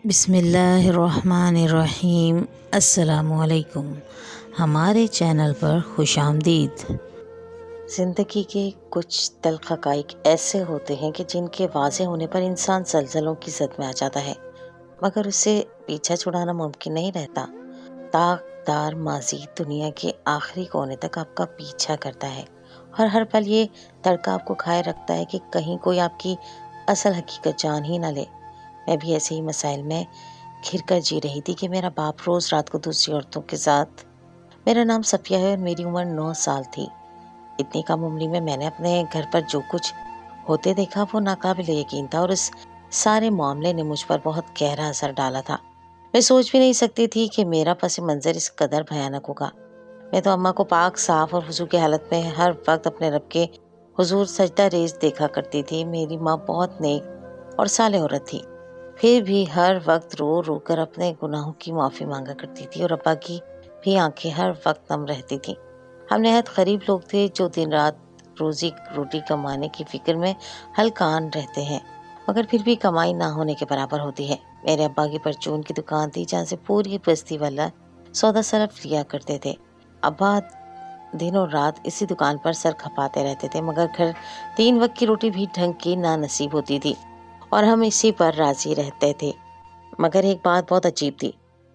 بسم اللہ الرحمن الرحیم۔ السلام علیکم، ہمارے چینل پر خوش آمدید۔ زندگی کے کچھ تلخ حقائق ایسے ہوتے ہیں کہ جن کے واضح ہونے پر انسان زلزلوں کی زد میں آ جاتا ہے، مگر اسے پیچھا چھڑانا ممکن نہیں رہتا۔ داغدار ماضی دنیا کے آخری کونے تک آپ کا پیچھا کرتا ہے، اور ہر پل یہ تڑکا آپ کو کھائے رکھتا ہے کہ کہیں کوئی آپ کی اصل حقیقت جان ہی نہ لے۔ میں بھی ایسے ہی مسائل میں گھر کر جی رہی تھی کہ میرا باپ روز رات کو دوسری عورتوں کے ساتھ۔ میرا نام صفیہ ہے اور میری عمر 9 سال تھی۔ اتنی کم عمری میں میں نے اپنے گھر پر جو کچھ ہوتے دیکھا وہ ناقابل یقین تھا، اور اس سارے معاملے نے مجھ پر بہت گہرا اثر ڈالا تھا۔ میں سوچ بھی نہیں سکتی تھی کہ میرا پس منظر اس قدر بھیانک ہوگا۔ میں تو اماں کو پاک صاف اور وضو کی حالت میں ہر وقت اپنے رب کے حضور سجدہ ریز دیکھا کرتی تھی۔ میری ماں بہت نیک اور صالح عورت تھی، پھر بھی ہر وقت رو رو کر اپنے گناہوں کی معافی مانگا کرتی تھی، اور ابا کی بھی آنکھیں ہر وقت نم رہتی تھیں۔ ہم نہایت غریب لوگ تھے جو دن رات روزی روٹی کمانے کی فکر میں ہلکان رہتے ہیں، مگر پھر بھی کمائی نہ ہونے کے برابر ہوتی ہے۔ میرے ابا کی پرچون کی دکان تھی جہاں سے پوری بستی والا سودا سلف لیا کرتے تھے۔ ابا دن اور رات اسی دکان پر سر کھپاتے رہتے تھے، مگر گھر 3 وقت کی روٹی بھی ڈھنگ کی نہ نصیب ہوتی تھی، اور ہم اسی پر راضی رہتے تھے۔ مگر ایک بات بہت عجیب تھی،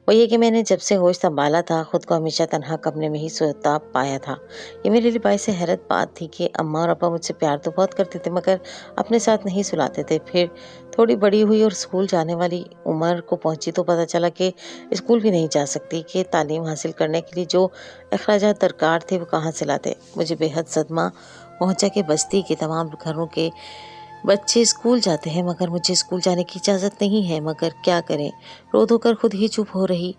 وہ یہ کہ میں نے جب سے ہوش سنبھالا تھا خود کو ہمیشہ تنہا کمرے میں ہی سوتا پایا تھا۔ یہ میرے لیے باعث حیرت بات تھی کہ اماں اور ابا مجھ سے پیار تو بہت کرتے تھے، مگر اپنے ساتھ نہیں سلاتے تھے۔ پھر تھوڑی بڑی ہوئی اور اسکول جانے والی عمر کو پہنچی تو پتہ چلا کہ اسکول بھی نہیں جا سکتی، کہ تعلیم حاصل کرنے کے لیے جو اخراجات درکار تھے وہ کہاں سے لاتے۔ مجھے بے حد صدمہ پہنچا کہ بستی کے تمام گھروں کے بچے اسکول جاتے ہیں مگر مجھے اسکول جانے کی اجازت نہیں ہے۔ مگر کیا کریں، رو دھو کر خود ہی چپ ہو رہی۔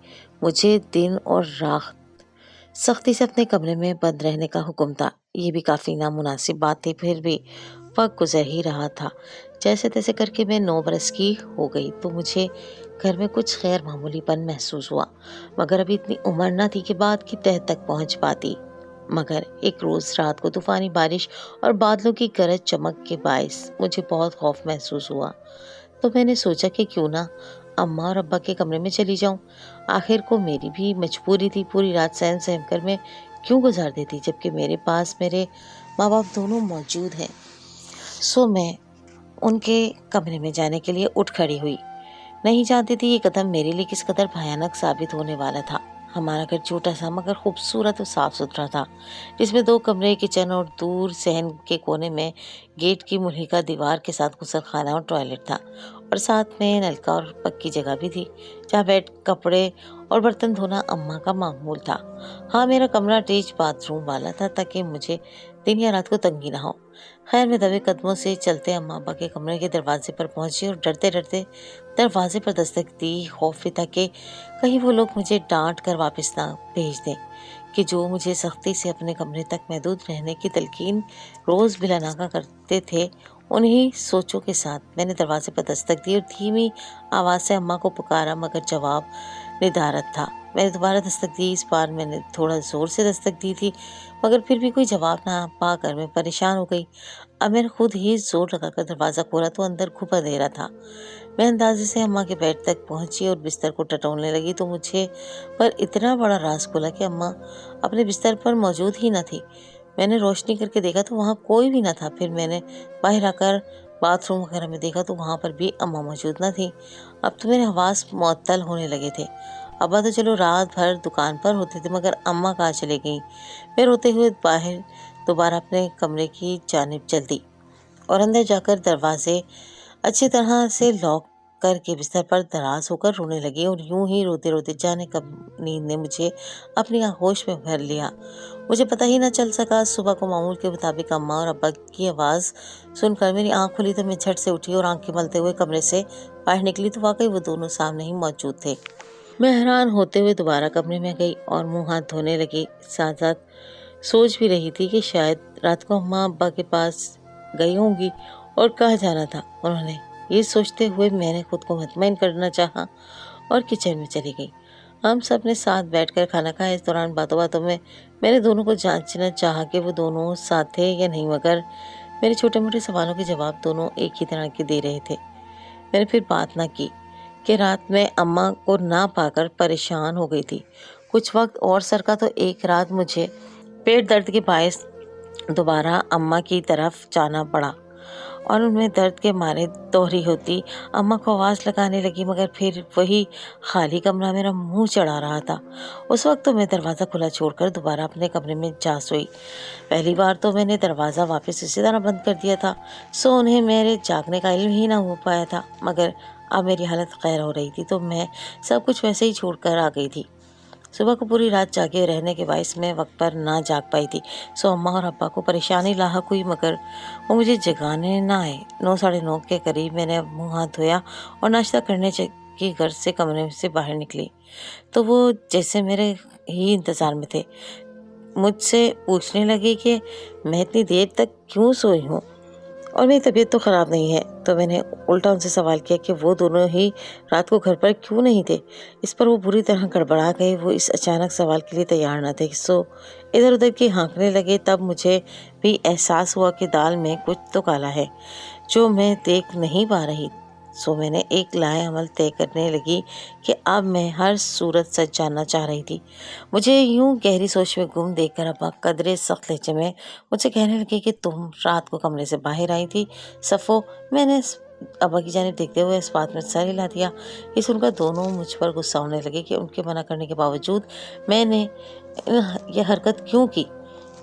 مجھے دن اور رات سختی سے اپنے کمرے میں بند رہنے کا حکم تھا۔ یہ بھی کافی نامناسب بات تھی، پھر بھی وقت گزر ہی رہا تھا۔ جیسے تیسے کر کے میں 9 برس کی ہو گئی تو مجھے گھر میں کچھ غیر معمولی پن محسوس ہوا، مگر ابھی اتنی عمر نہ تھی کہ بات کی تہہ تک پہنچ پاتی۔ مگر ایک روز رات کو طوفانی بارش اور بادلوں کی گرج چمک کے باعث مجھے بہت خوف محسوس ہوا، تو میں نے سوچا کہ کیوں نہ اماں اور ابا کے کمرے میں چلی جاؤں۔ آخر کو میری بھی مجبوری تھی، پوری رات سہم سہم کر میں کیوں گزار دیتی جبکہ میرے پاس میرے ماں باپ دونوں موجود ہیں۔ سو میں ان کے کمرے میں جانے کے لیے اٹھ کھڑی ہوئی۔ نہیں جانتی تھی یہ قدم میرے لیے کس قدر بھیانک ثابت ہونے والا تھا۔ ہمارا گھر چھوٹا سا مگر خوبصورت اور صاف ستھرا تھا، جس میں 2 کمرے، کچن اور دور صحن کے کونے میں گیٹ کی ملحقہ دیوار کے ساتھ غسل خانہ اور ٹوائلٹ تھا، اور ساتھ میں نلکا اور پکی جگہ بھی تھی جہاں بیٹھ کپڑے اور برتن دھونا اماں کا معمول تھا۔ ہاں، میرا کمرہ اٹیچ باتھ روم والا تھا تاکہ مجھے دن یا رات کو تنگی نہ ہو۔ خیر، میں دبے قدموں سے چلتے اماں ابا کے کمرے کے دروازے پر پہنچی اور ڈرتے ڈرتے دروازے پر دستک دی۔ خوف بھی تھا کہ کہیں وہ لوگ مجھے ڈانٹ کر واپس نہ بھیج دیں، کہ جو مجھے سختی سے اپنے کمرے تک محدود رہنے کی تلقین روز بلا ناغہ کرتے تھے۔ انہی سوچوں کے ساتھ میں نے دروازے پر دستک دی اور دھیمی آواز سے اماں کو پکارا، مگر جواب ندارت تھا۔ میں نے دوبارہ دستک دی۔ اس بار میں نے تھوڑا زور سے دستک دی تھی، مگر پھر بھی کوئی جواب نہ پا کر میں پریشان ہو گئی۔ اب میں نے خود ہی زور لگا کر دروازہ کھولا تو اندر خوب اندھیرا تھا۔ میں اندازے سے اماں کے بیڈ تک پہنچی اور بستر کو ٹٹولنے لگی تو مجھے پر اتنا بڑا راز کھلا کہ اماں اپنے بستر پر موجود ہی نہ تھی۔ میں نے روشنی کر کے دیکھا تو وہاں کوئی بھی نہ تھا۔ پھر میں نے باہر آ کر باتھ روم وغیرہ میں دیکھا تو وہاں پر بھی اماں موجود نہ تھی۔ اب تو میرے حواس معطل ہونے لگے تھے۔ ابا تو چلو رات بھر دکان پر ہوتے تھے، مگر اماں کہاں چلے گئیں؟ میں روتے ہوئے باہر دوبارہ اپنے کمرے کی جانب چل دی اور اندر جا کر دروازے اچھی طرح سے لاک کر کے بستر پر دراز ہو کر رونے لگی، اور یوں ہی روتے روتے جانے کب نیند نے مجھے اپنی آغوش میں بھر لیا۔ مجھے پتہ ہی نہ چل سکا۔ صبح کو معمول کے مطابق اماں اور ابا کی آواز سن کر میری آنکھ کھلی تو میں جھٹ سے اٹھی اور آنکھیں ملتے ہوئے کمرے سے باہر نکلی تو واقعی وہ دونوں سامنے ہی موجود تھے۔ میں حیران ہوتے ہوئے دوبارہ کمرے میں گئی اور منہ ہاتھ دھونے لگی، ساتھ ساتھ سوچ بھی رہی تھی کہ شاید رات کو اماں ابا کے پاس گئی ہوں گی اور کہاں جانا تھا انہوں نے۔ یہ سوچتے ہوئے میں نے خود کو مطمئن کرنا چاہا اور کچن میں چلی گئی۔ ہم سب نے ساتھ بیٹھ کر کھانا کھایا۔ اس دوران باتوں باتوں میں نے دونوں کو جانچنا چاہا کہ وہ دونوں ساتھ تھے یا نہیں، مگر میرے چھوٹے موٹے سوالوں کے جواب دونوں ایک ہی طرح کے دے رہے تھے۔ میں نے پھر بات نہ کی کہ رات میں اماں کو نہ پا کر پریشان ہو گئی تھی۔ کچھ وقت اور سرکا تو ایک رات مجھے پیٹ درد کے باعث دوبارہ اماں کی طرف جانا پڑا اور ان میں درد کے مارے دوہری ہوتی اماں کو آواز لگانے لگی، مگر پھر وہی خالی کمرہ میرا منہ چڑھا رہا تھا۔ اس وقت تو میں دروازہ کھلا چھوڑ کر دوبارہ اپنے کمرے میں جا سوئی۔ پہلی بار تو میں نے دروازہ واپس اسی طرح بند کر دیا تھا، سو انہیں میرے جاگنے کا علم ہی نہ ہو پایا تھا، مگر اب میری حالت خیر ہو رہی تھی تو میں سب کچھ ویسے ہی چھوڑ کر آ گئی تھی۔ صبح کو پوری رات جاگے رہنے کے باعث میں وقت پر نہ جاگ پائی تھی، سو اماں اور ابا کو پریشانی لاحق ہوئی، مگر وہ مجھے جگانے نہ آئے۔ 9:30 کے قریب میں نے منہ ہاتھ دھویا اور ناشتہ کرنے کی گھر سے کمرے سے باہر نکلی تو وہ جیسے میرے ہی انتظار میں تھے۔ مجھ سے پوچھنے لگے کہ میں اتنی دیر تک کیوں سوئی ہوں اور میری طبیعت تو خراب نہیں ہے، تو میں نے الٹا ان سے سوال کیا کہ وہ دونوں ہی رات کو گھر پر کیوں نہیں تھے۔ اس پر وہ بری طرح گڑبڑا گئے، وہ اس اچانک سوال کے لیے تیار نہ تھے، سو ادھر ادھر کی ہانکنے لگے۔ تب مجھے بھی احساس ہوا کہ دال میں کچھ تو کالا ہے جو میں دیکھ نہیں پا رہی، سو میں نے ایک لائے عمل طے کرنے لگی کہ اب میں ہر صورت سچ جاننا چاہ رہی تھی۔ مجھے یوں گہری سوچ میں گم دیکھ کر ابا قدرے سخت لہجے میں مجھ سے کہنے لگے کہ تم رات کو کمرے سے باہر آئی تھی صفو۔ میں نے ابا کی جانب دیکھتے ہوئے اس بات میں سر ہلا دیا۔ یہ سن کر دونوں مجھ پر غصہ ہونے لگے کہ ان کے منع کرنے کے باوجود میں نے یہ حرکت کیوں کی۔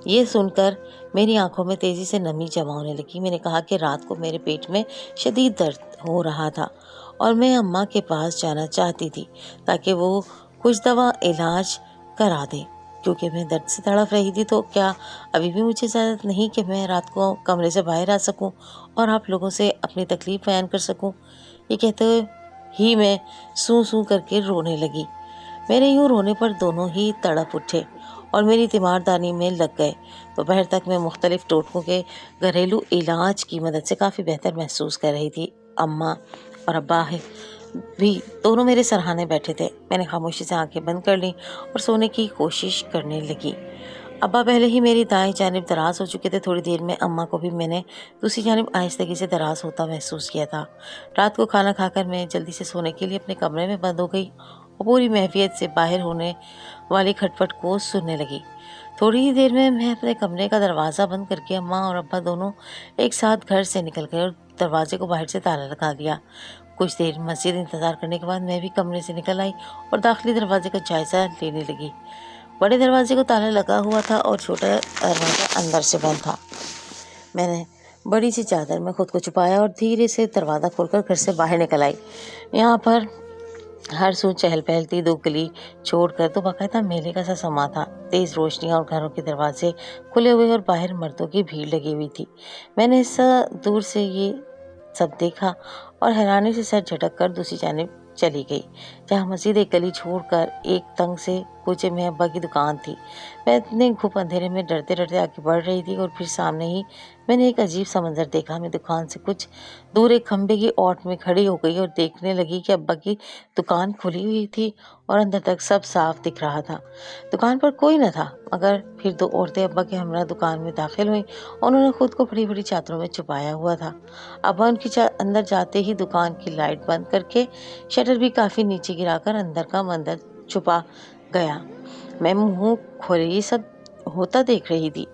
یہ سن کر میری آنکھوں میں تیزی سے نمی جمع ہونے لگی۔ میں نے کہا کہ رات کو میرے پیٹ میں شدید درد ہو رہا تھا اور میں اماں کے پاس جانا چاہتی تھی تاکہ وہ کچھ دوا علاج کرا دے، کیونکہ میں درد سے تڑپ رہی تھی۔ تو کیا ابھی بھی مجھے اجازت نہیں کہ میں رات کو کمرے سے باہر آ سکوں اور آپ لوگوں سے اپنی تکلیف بیان کر سکوں؟ یہ کہتے ہی میں سوں کر کے رونے لگی۔ میرے یوں رونے پر دونوں ہی تڑپ اٹھے اور میری تیمارداری میں لگ گئے۔ دوپہر تک میں مختلف ٹوٹکوں کے گھریلو علاج کی مدد سے کافی بہتر محسوس کر رہی تھی۔ اماں اور ابا بھی دونوں میرے سرہانے بیٹھے تھے۔ میں نے خاموشی سے آنکھیں بند کر لیں اور سونے کی کوشش کرنے لگی۔ ابا پہلے ہی میری دائیں جانب دراز ہو چکے تھے۔ تھوڑی دیر میں اماں کو بھی میں نے دوسری جانب آہستگی سے دراز ہوتا محسوس کیا تھا۔ رات کو کھانا کھا کر میں جلدی سے سونے کے لیے اپنے کمرے میں بند ہو گئی اور پوری محفیت سے باہر ہونے والی کھٹ پٹ کو سننے لگی۔ تھوڑی ہی دیر میں اپنے کمرے کا دروازہ بند کر کے اماں اور ابا دونوں ایک ساتھ گھر سے نکل گئے اور دروازے کو باہر سے تالا لگا دیا۔ کچھ دیر مزید انتظار کرنے کے بعد میں بھی کمرے سے نکل آئی اور داخلی دروازے کا جائزہ لینے لگی۔ بڑے دروازے کو تالا لگا ہوا تھا اور چھوٹا دروازہ اندر سے بند تھا۔ میں نے بڑی سی چادر میں خود کو چھپایا اور دھیرے سے دروازہ کھول کر گھر سے باہر نکل آئی۔ یہاں پر ہر سو چہل پہل تھی، دو گلی چھوڑ کر تو باقاعدہ میلے کا سا سما تھا۔ تیز روشنیاں اور گھروں کے دروازے کھلے ہوئے اور باہر مردوں کی بھیڑ لگی ہوئی تھی۔ میں نے اس دور سے یہ سب دیکھا اور حیرانی سے سر جھٹک کر دوسری جانب چلی گئی، جہاں مزید ایک گلی چھوڑ کر ایک تنگ سے کوچے میں ابا کی دکان تھی۔ میں اتنے گھپ اندھیرے میں ڈرتے ڈرتے آگے بڑھ رہی تھی اور پھر سامنے ہی میں نے ایک عجیب سا منظر دیکھا۔ میں دکان سے کچھ دور ایک کھمبے کی اوٹ میں کھڑی ہو گئی اور دیکھنے لگی کہ ابا کی دکان کھلی ہوئی تھی اور اندر تک سب صاف دکھ رہا تھا۔ دکان پر کوئی نہ تھا، مگر پھر دو عورتیں ابا کے ہمراہ دکان میں داخل ہوئیں۔ انہوں نے خود کو بڑی بڑی چادروں میں چھپایا ہوا تھا۔ ابا ان کی اندر جاتے ہی دکان کی لائٹ بند کر کے شٹر بھی کافی نیچے گرا کر اندر کا منظر چھپا گیا۔ میں منہ کھولے یہ سب ہوتا دیکھ رہی تھی۔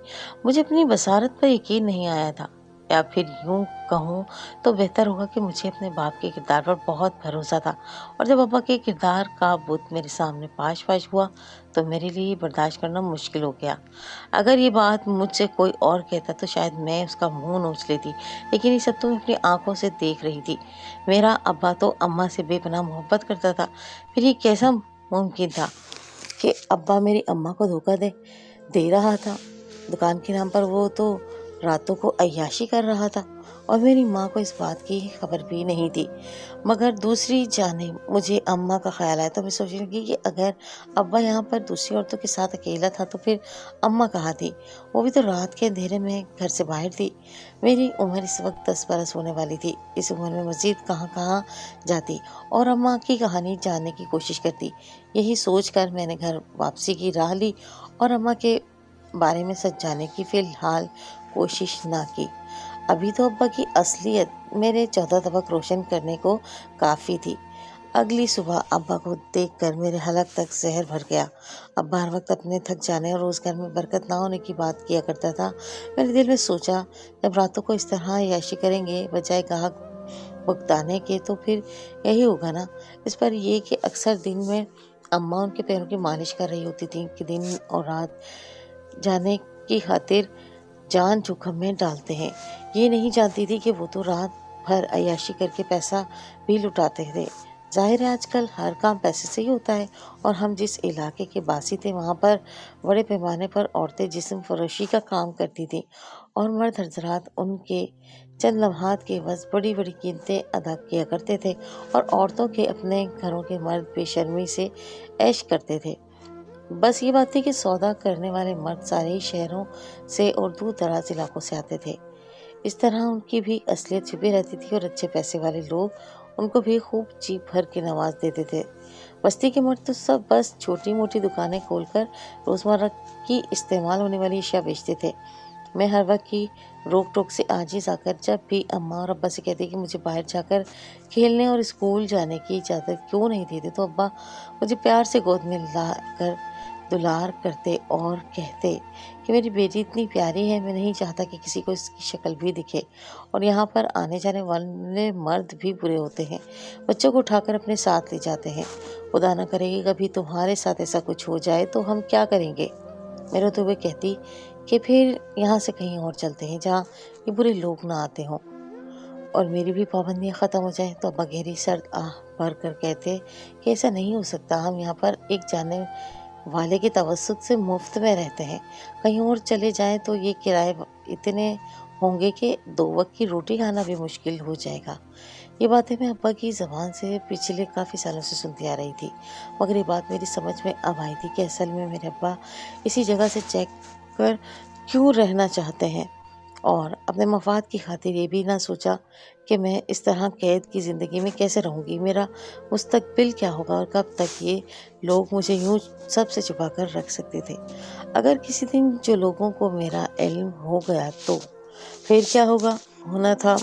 مجھے اپنی بصارت پر یقین نہیں آیا تھا، یا پھر یوں کہوں تو بہتر ہوگا کہ مجھے اپنے باپ کے کردار پر بہت بھروسہ تھا، اور جب ابا کے کردار کا بت میرے سامنے پاش ہوا تو میرے لیے برداشت کرنا مشکل ہو گیا۔ اگر یہ بات مجھ سے کوئی اور کہتا تو شاید میں اس کا منہ نوچ لیتی، لیکن یہ سب تو میں اپنی آنکھوں سے دیکھ رہی تھی۔ میرا ابا تو اماں سے بے پناہ محبت کرتا تھا، پھر یہ کیسا ممکن تھا کہ ابا میری اماں کو دھوکہ دے رہا تھا؟ دکان کے نام پر وہ تو راتوں کو عیاشی کر رہا تھا اور میری ماں کو اس بات کی خبر بھی نہیں تھی۔ مگر دوسری جانب مجھے اماں کا خیال آیا تو میں سوچنے لگی کہ اگر ابا یہاں پر دوسری عورتوں کے ساتھ اکیلا تھا تو پھر اماں کہاں تھی؟ وہ بھی تو رات کے اندھیرے میں گھر سے باہر تھی۔ میری عمر اس وقت 10 برس ہونے والی تھی۔ اس عمر میں مزید کہاں جاتی اور اماں کی کہانی جاننے کی کوشش کرتی۔ یہی سوچ کر میں نے گھر واپسی کی راہ لی اور اماں کے بارے میں سچ جاننے کی فی الحال کوشش نہ کی۔ ابھی تو ابا کی اصلیت میرے 14 طبق روشن کرنے کو کافی تھی۔ اگلی صبح ابا کو دیکھ کر میرے حلق تک زہر بھر گیا۔ ابا ہر وقت اپنے تھک جانے اور روزگار میں برکت نہ ہونے کی بات کیا کرتا تھا۔ میں نے دل میں سوچا، جب راتوں کو اس طرح عیاشی کریں گے بجائے گاہک بگتانے کے تو پھر یہی ہوگا نا۔ اس پر یہ کہ اکثر دن میں اماں ان کے پیروں کی مالش کر رہی ہوتی تھیں کہ دن اور رات جانے کی خاطر جان جوخم میں ڈالتے ہیں۔ یہ نہیں جانتی تھی کہ وہ تو رات بھر عیاشی کر کے پیسہ بھی لٹاتے تھے۔ ظاہر ہے آج کل ہر کام پیسے سے ہی ہوتا ہے، اور ہم جس علاقے کے باسی تھے وہاں پر بڑے پیمانے پر عورتیں جسم فروشی کا کام کرتی تھیں، اور مرد حضرات ان کے چند لمحات کے عوض بڑی بڑی قیمتیں ادا کیا کرتے تھے، اور عورتوں کے اپنے گھروں کے مرد بے شرمی سے عیش کرتے تھے۔ بس یہ بات تھی کہ سودا کرنے والے مرد سارے ہی شہروں سے اور دور دراز علاقوں سے آتے تھے۔ اس طرح ان کی بھی اصلیت چھپی رہتی تھی، اور اچھے پیسے والے لوگ ان کو بھی خوب جی بھر کے نواز دیتے تھے۔ بستی کے مرد تو سب بس چھوٹی موٹی دکانیں کھول کر روزمرہ کی استعمال ہونے والی اشیاء بیچتے تھے۔ میں ہر وقت کی روک ٹوک سے عاجز آ کر جب بھی اماں اور ابا سے کہتی کہ مجھے باہر جا کر کھیلنے اور اسکول جانے کی اجازت کیوں نہیں دیتے، تو ابا مجھے پیار سے گود میں لا کر دلار کرتے اور کہتے کہ میری بیٹی اتنی پیاری ہے، میں نہیں چاہتا کہ کسی کو اس کی شکل بھی دکھے، اور یہاں پر آنے جانے والے مرد بھی برے ہوتے ہیں، بچوں کو اٹھا کر اپنے ساتھ لے جاتے ہیں۔ خدا نہ کرے کہ کبھی تمہارے ساتھ ایسا کچھ ہو جائے تو ہم کیا کریں گے؟ میں روتے ہوئے کہتی کہ پھر یہاں سے کہیں اور چلتے ہیں جہاں یہ برے لوگ نہ آتے ہوں، اور میری بھی پابندیاں ختم ہو جائیں۔ تو ابا گہری سرد آہ بھر کر کہتے کہ ایسا نہیں ہو سکتا، ہم یہاں پر ایک جانے والے کے توسط سے مفت میں رہتے ہیں، کہیں اور چلے جائیں تو یہ کرائے اتنے ہوں گے کہ 2 وقت کی روٹی کھانا بھی مشکل ہو جائے گا۔ یہ باتیں میں ابا کی زبان سے پچھلے کافی سالوں سے سنتی آ رہی تھی، مگر یہ بات میری سمجھ میں اب آئی تھی کہ اصل میں میرے ابا اسی جگہ سے چیک کر کیوں رہنا چاہتے ہیں، اور اپنے مفاد کی خاطر یہ بھی نہ سوچا کہ میں اس طرح قید کی زندگی میں کیسے رہوں گی، میرا مستقبل کیا ہوگا، اور کب تک یہ لوگ مجھے یوں سب سے چھپا کر رکھ سکتے تھے۔ اگر کسی دن جو لوگوں کو میرا علم ہو گیا تو پھر کیا ہونا تھا؟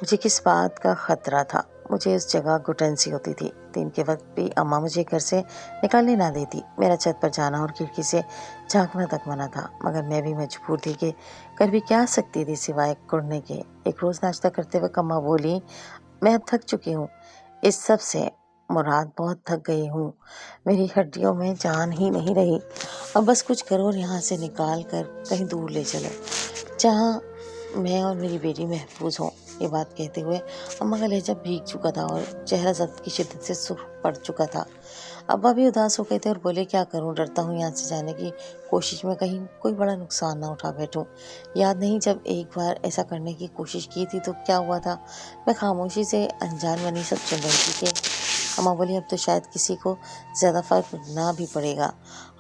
مجھے کس بات کا خطرہ تھا؟ مجھے اس جگہ گھٹن سی ہوتی تھی۔ دن کے وقت بھی اماں مجھے گھر سے نکالنے نہ دیتی، میرا چھت پر جانا اور کھڑکی سے جھانکنا تک منع تھا، مگر میں بھی مجبور تھی کہ کر بھی کیا سکتی تھی سوائے کڑنے کے۔ ایک روز ناشتہ کرتے وقت اماں بولی، میں اب تھک چکی ہوں، اس سب سے مراد بہت تھک گئی ہوں، میری ہڈیوں میں جان ہی نہیں رہی، اب بس کچھ کرو اور یہاں سے نکال کر کہیں دور لے چلو جہاں میں اور میری بیٹی محفوظ ہوں۔ یہ بات کہتے ہوئے اماں کا لہجہ بھیگ چکا تھا اور چہرہ ضبط کی شدت سے سرخ پڑ چکا تھا۔ ابا بھی اداس ہو گئے تھے اور بولے، کیا کروں، ڈرتا ہوں یہاں سے جانے کی کوشش میں کہیں کوئی بڑا نقصان نہ اٹھا بیٹھوں۔ یاد نہیں جب ایک بار ایسا کرنے کی کوشش کی تھی تو کیا ہوا تھا؟ میں خاموشی سے انجان بنی سب سن رہی تھی کہ اماں بولی، اب تو شاید کسی کو زیادہ فرق نہ بھی پڑے گا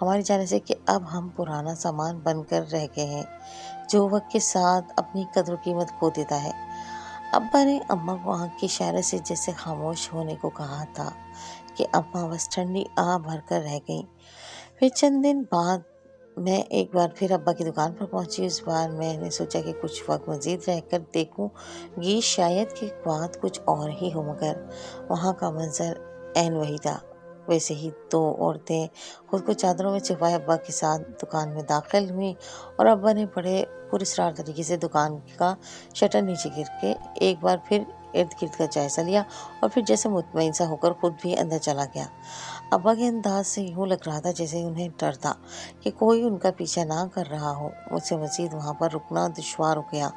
ہمارے جانے سے، کہ اب ہم پرانا سامان بن کر رہ گئے ہیں جو وقت کے ساتھ اپنی قدر و قیمت کھو دیتا ہے۔ ابا نے اماں کو آنکھ کے اشارے سے جیسے خاموش ہونے کو کہا تھا کہ اماں بس ٹھنڈی آہ بھر کر رہ گئیں۔ پھر چند دن بعد میں ایک بار پھر ابا کی دکان پر پہنچی۔ اس بار میں نے سوچا کہ کچھ وقت مزید رہ کر دیکھوں گی، شاید کہ بات کچھ اور ہی ہو، مگر وہاں کا منظر عین وہی تھا۔ ویسے ہی 2 عورتیں خود کو چادروں میں چھپائے ابا کے ساتھ دکان میں داخل ہوئیں، اور ابا نے بڑے پراسرار طریقے سے دکان کا شٹر نیچے گر کے ایک بار پھر ارد گرد کا جائزہ لیا، اور پھر جیسے مطمئن سا ہو کر خود بھی اندر چلا گیا۔ ابا کے انداز سے یوں لگ رہا تھا جیسے انہیں ڈر تھا کہ کوئی ان کا پیچھا نہ کر رہا ہو۔ مجھ سے مزید وہاں پر رکنا دشوار ہو گیا۔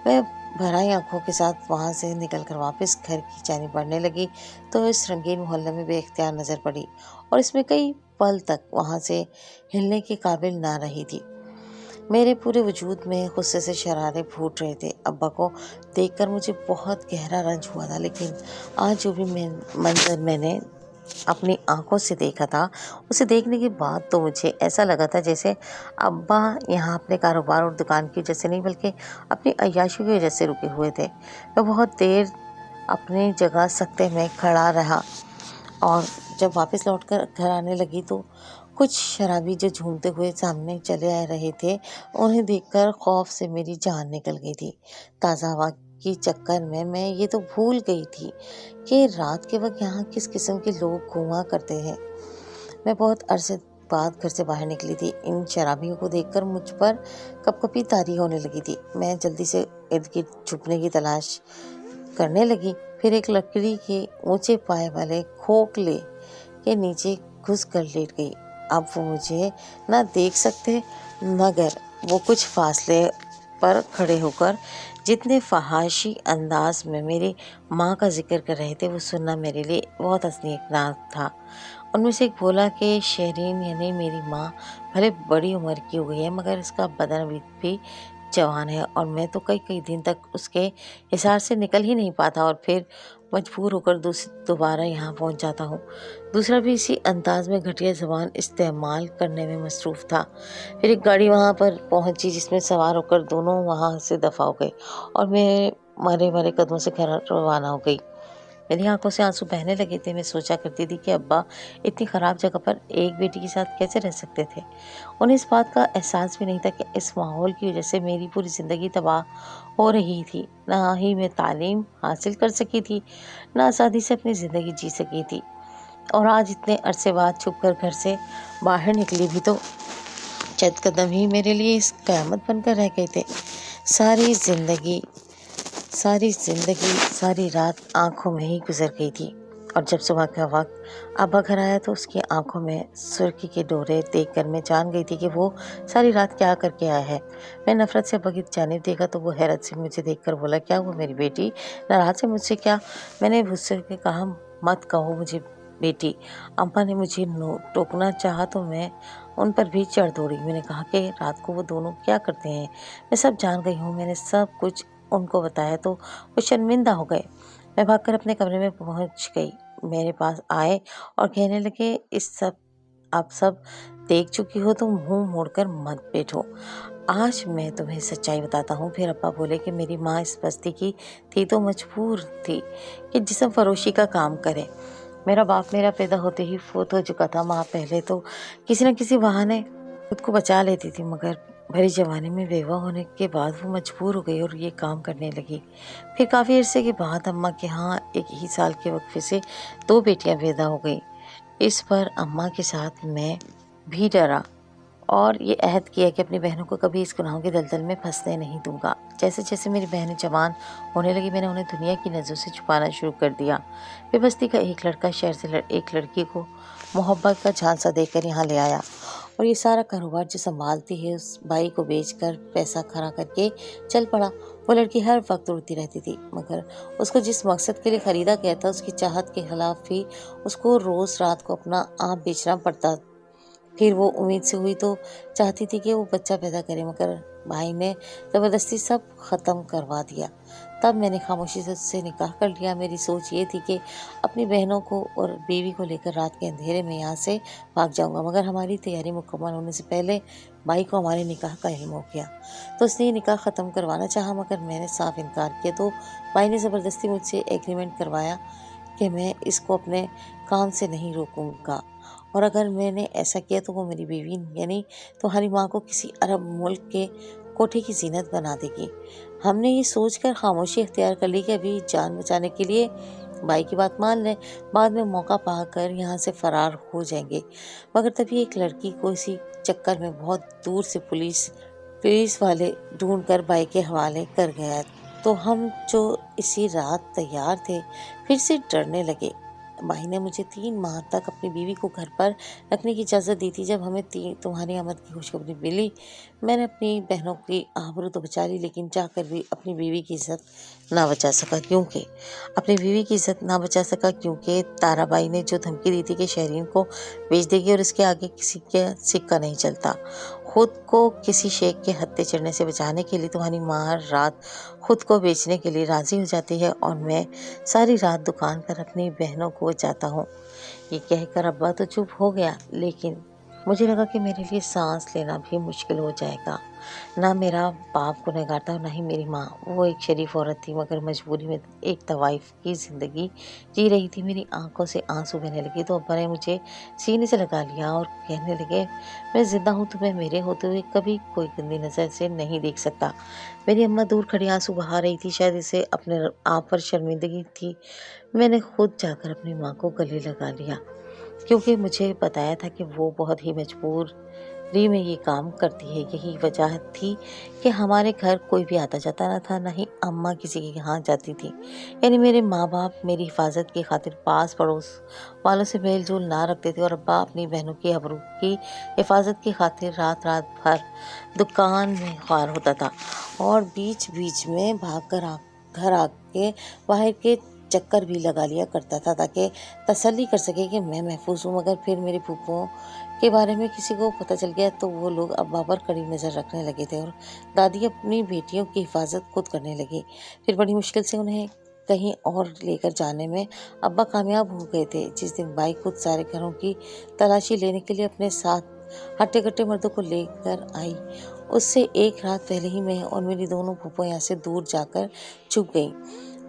میں بھرائی آنکھوں کے ساتھ وہاں سے نکل کر واپس گھر کی جانب بڑھنے لگی تو اس رنگین محلے میں بے اختیار نظر پڑی، اور اس میں کئی پل تک وہاں سے ہلنے کے قابل نہ رہی تھی۔ میرے پورے وجود میں غصے سے شرارے پھوٹ رہے تھے۔ ابا کو دیکھ کر مجھے بہت گہرا رنج ہوا تھا، لیکن آج جو بھی منظر میں نے اپنی آنکھوں سے دیکھا تھا، اسے دیکھنے کے بعد تو مجھے ایسا لگا تھا جیسے ابا یہاں اپنے کاروبار اور دکان کی وجہ سے نہیں بلکہ اپنی عیاشی کی وجہ سے رکے ہوئے تھے۔ میں بہت دیر اپنی جگہ سکتے میں کھڑا رہا، اور جب واپس لوٹ کر گھر آنے لگی تو کچھ شرابی جو جھومتے ہوئے سامنے چلے آ رہے تھے، انہیں دیکھ کر خوف سے میری جان نکل گئی تھی۔ تازہ ہوا کے چکر میں یہ تو بھول گئی تھی کہ رات کے وقت یہاں کس قسم کے لوگ گھوما کرتے ہیں۔ میں بہت عرصے بعد گھر سے باہر نکلی تھی۔ ان شرابیوں کو دیکھ کر مجھ پر کپ کپی طاری ہونے لگی تھی۔ میں جلدی سے ارد گرد چھپنے کی تلاش کرنے لگی، پھر ایک لکڑی کے اونچے پائے والے کھوکھلے کے نیچے گھس کر لیٹ گئی۔ اب وہ مجھے نہ دیکھ سکتے مگر وہ کچھ فاصلے پر کھڑے ہو کر جتنے فحاشی انداز میں میری ماں کا ذکر کر رہے تھے وہ سننا میرے لیے بہت حسناک تھا۔ ان میں سے ایک بولا کہ شیرین یعنی میری ماں بھلے بڑی عمر کی ہو گئی ہے مگر اس کا بدن ابھی بھی جوان ہے، اور میں تو کئی دن تک اس کے حصار سے نکل ہی نہیں پاتا اور پھر مجبور ہو کر دوبارہ یہاں پہنچ جاتا ہوں۔ دوسرا بھی اسی انداز میں گھٹیا زبان استعمال کرنے میں مصروف تھا۔ پھر ایک گاڑی وہاں پر پہنچی جس میں سوار ہو کر دونوں وہاں سے دفع ہو گئے اور میں مرے قدموں سے گھر روانہ ہو گئی۔ میری آنکھوں سے آنسو بہنے لگے تھے۔ میں سوچا کرتی تھی کہ ابا اتنی خراب جگہ پر ایک بیٹی کے ساتھ کیسے رہ سکتے تھے۔ انہیں اس بات کا احساس بھی نہیں تھا کہ اس ماحول کی وجہ سے میری پوری زندگی تباہ ہو رہی تھی۔ نہ ہی میں تعلیم حاصل کر سکی تھی، نہ آزادی سے اپنی زندگی جی سکی تھی، اور آج اتنے عرصے بعد چھپ کر گھر سے باہر نکلی بھی تو چند قدم ہی میرے لیے اس قیامت بن کر رہ گئے تھے۔ ساری زندگی ساری رات آنکھوں میں ہی گزر گئی تھی، اور جب صبح کا وقت ابا گھر آیا تو اس کی آنکھوں میں سرخی کے ڈورے دیکھ کر میں جان گئی تھی کہ وہ ساری رات کیا کر کے آیا ہے۔ میں نفرت سے ابا کی جانب دیکھا تو وہ حیرت سے مجھے دیکھ کر بولا، کیا ہوا میری بیٹی، ناراض ہے مجھ سے کیا؟ میں نے غصے سے کہا، مت کہو مجھے بیٹی، اماں نے مجھے ٹوکنا چاہا تو میں ان پر بھی چڑھ دوڑی۔ میں نے کہا کہ رات کو وہ دونوں کیا کرتے ہیں، میں سب جان گئی ہوں۔ میں نے سب کچھ ان کو بتایا تو وہ شرمندہ ہو گئے۔ میں بھاگ کر اپنے کمرے میں پہنچ گئی، میرے پاس آئے اور کہنے لگے، اب سب دیکھ چکی ہو تو منہ موڑ کر مت بیٹھو، آج میں تمہیں سچائی بتاتا ہوں۔ پھر ابا بولے کہ میری ماں اس بستی کی تھی تو مجبور تھی کہ جسم فروشی کا کام کرے۔ میرا باپ میرا پیدا ہوتے ہی فوت ہو چکا تھا۔ ماں پہلے تو کسی نہ کسی بہانے خود کو بچا لیتی تھی مگر بھری جوانی میں بیوہ ہونے کے بعد وہ مجبور ہو گئی اور یہ کام کرنے لگی۔ پھر کافی عرصے کے بعد اماں کے ہاں ایک ہی سال کے وقفے سے 2 بیٹیاں پیدا ہو گئیں۔ اس پر اماں کے ساتھ میں بھی ڈرا اور یہ عہد کیا کہ اپنی بہنوں کو کبھی اس گناہوں کے دلدل میں پھنسنے نہیں دوں گا۔ جیسے جیسے میری بہنیں جوان ہونے لگی میں نے انہیں دنیا کی نظروں سے چھپانا شروع کر دیا۔ پھر بستی کا ایک لڑکا شہر سے ایک لڑکی کو محبت کا جھانسا دے کر یہاں لے آیا، اور یہ سارا کاروبار جو سنبھالتی ہے اس بھائی کو بیچ کر پیسہ کھڑا کر کے چل پڑا۔ وہ لڑکی ہر وقت روتی رہتی تھی مگر اس کو جس مقصد کے لیے خریدا گیا تھا اس کی چاہت کے خلاف بھی اس کو روز رات کو اپنا آپ بیچنا پڑتا۔ پھر وہ امید سے ہوئی تو چاہتی تھی کہ وہ بچہ پیدا کرے مگر بھائی نے زبردستی سب ختم کروا دیا۔ تب میں نے خاموشی سے اس سے نکاح کر لیا۔ میری سوچ یہ تھی کہ اپنی بہنوں کو اور بیوی کو لے کر رات کے اندھیرے میں یہاں سے بھاگ جاؤں گا، مگر ہماری تیاری مکمل ہونے سے پہلے بھائی کو ہمارے نکاح کا علم ہو گیا تو اس نے یہ نکاح ختم کروانا چاہا مگر میں نے صاف انکار کیا تو بھائی نے زبردستی مجھ سے ایگریمنٹ کروایا کہ میں اس کو اپنے کام سے نہیں روکوں گا، اور اگر میں نے ایسا کیا تو وہ میری بیوی یعنی تمہاری ماں کو کسی عرب ملک کے کوٹھے کی زینت بنا دے گی۔ ہم نے یہ سوچ کر خاموشی اختیار کر لی کہ ابھی جان بچانے کے لیے بھائی کی بات مان لیں، بعد میں موقع پا کر یہاں سے فرار ہو جائیں گے۔ مگر تبھی ایک لڑکی کو اسی چکر میں بہت دور سے پولیس والے ڈھونڈ کر بھائی کے حوالے کر گیا تو ہم جو اسی رات تیار تھے پھر سے ڈرنے لگے۔ بھائی نے مجھے 3 ماہ تک اپنی بیوی کو گھر پر رکھنے کی اجازت دی تھی۔ جب ہمیں تمہاری آمد کی خوشخبری ملی میں نے اپنی بہنوں کی آبرو تو بچا لی لیکن چاہ کر بھی اپنی بیوی کی عزت نہ بچا سکا کیونکہ تارا بائی نے جو دھمکی دی تھی کہ شہرین کو بیچ دے گی اور اس کے آگے کسی کا سکہ نہیں چلتا۔ خود کو کسی شیخ کے ہتھے چڑھنے سے بچانے کے لیے تمہاری ماں ہر رات خود کو بیچنے کے لیے راضی ہو جاتی ہے اور میں ساری رات دکان پر اپنی بہنوں کو بچاتا ہوں۔ یہ کہہ کر ابا تو چپ ہو گیا لیکن مجھے لگا کہ میرے لیے سانس لینا بھی مشکل ہو جائے گا۔ نہ میرا باپ گنہگار تھا اور نہ ہی میری ماں، وہ ایک شریف عورت تھی مگر مجبوری میں ایک طوائف کی زندگی جی رہی تھی۔ میری آنکھوں سے آنسو بہنے لگے تو ابا نے مجھے سینے سے لگا لیا اور کہنے لگے، میں زندہ ہوں، تمہیں میرے ہوتے ہوئے کبھی کوئی گندی نظر سے نہیں دیکھ سکتا۔ میری اماں دور کھڑی آنسو بہا رہی تھی، شاید اسے اپنے آپ پر شرمندگی تھی۔ میں نے خود جا کر اپنی ماں کو گلے لگا لیا، کیونکہ مجھے بتایا تھا کہ وہ بہت ہی مجبوری میں یہ کام کرتی ہے۔ یہی وجہ تھی کہ ہمارے گھر کوئی بھی آتا جاتا نہ تھا، نہ ہی اماں کسی کے یہاں جاتی تھی۔ یعنی میرے ماں باپ میری حفاظت کی خاطر پاس پڑوس والوں سے میل جول نہ رکھتے تھے، اور ابا اپنی بہنوں کی آبرو کی حفاظت کی خاطر رات بھر دکان میں خوار ہوتا تھا اور بیچ بیچ میں بھاگ کر گھر آ کے باہر کے چکر بھی لگا لیا کرتا تھا تاکہ تسلی کر سکے کہ میں محفوظ ہوں۔ مگر پھر میری پھوپھوؤں کے بارے میں کسی کو پتہ چل گیا تو وہ لوگ ابا پر کڑی نظر رکھنے لگے تھے اور دادی اپنی بیٹیوں کی حفاظت خود کرنے لگی۔ پھر بڑی مشکل سے انہیں کہیں اور لے کر جانے میں ابا کامیاب ہو گئے تھے۔ جس دن بائی خود سارے گھروں کی تلاشی لینے کے لیے اپنے ساتھ ہٹے کٹے مردوں کو لے کر آئی، اس سے ایک رات پہلے ہی میں اور میری دونوں پھوپھویں یہاں سے دور جا کر چھپ گئیں۔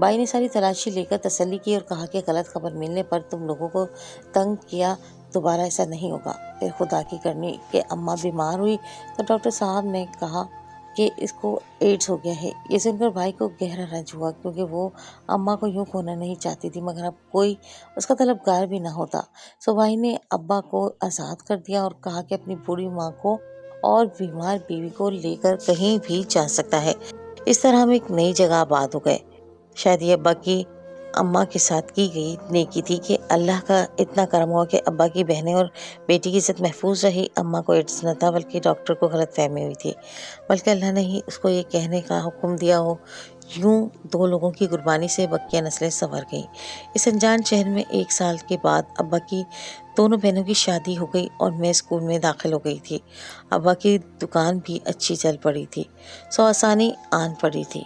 بائی نے ساری تلاشی لے کر تسلی کی اور کہا کہ غلط خبر ملنے پر تم لوگوں کو تنگ کیا، دوبارہ ایسا نہیں ہوگا۔ پھر خدا کی کرنی کہ اماں بیمار ہوئی تو ڈاکٹر صاحب نے کہا کہ اس کو ایڈز ہو گیا ہے۔ یہ سن کر بھائی کو گہرا رنج ہوا، کیونکہ وہ اماں کو یوں کھونا نہیں چاہتی تھی، مگر اب کوئی اس کا طلبگار بھی نہ ہوتا۔ سو بھائی نے ابا کو آزاد کر دیا اور کہا کہ اپنی بوڑھی ماں کو اور بیمار بیوی کو لے کر کہیں بھی جا سکتا ہے۔ اس طرح ہم ایک نئی جگہ آباد ہو گئے۔ شاید یہ ابا کی اماں کے ساتھ کی گئی نیکی تھی کہ اللہ کا اتنا کرم ہوا کہ ابا کی بہنیں اور بیٹی کی عزت محفوظ رہی۔ اماں کو ایڈز نہ تھا، بلکہ ڈاکٹر کو غلط فہمی ہوئی تھی، بلکہ اللہ نے ہی اس کو یہ کہنے کا حکم دیا ہو۔ یوں 2 لوگوں کی قربانی سے بقیہ نسلیں سنور گئیں۔ اس انجان شہر میں 1 سال کے بعد ابا کی دونوں بہنوں کی شادی ہو گئی اور میں اسکول میں داخل ہو گئی تھی۔ ابا کی دکان بھی اچھی چل پڑی تھی، سو آسانی آن پڑی تھی۔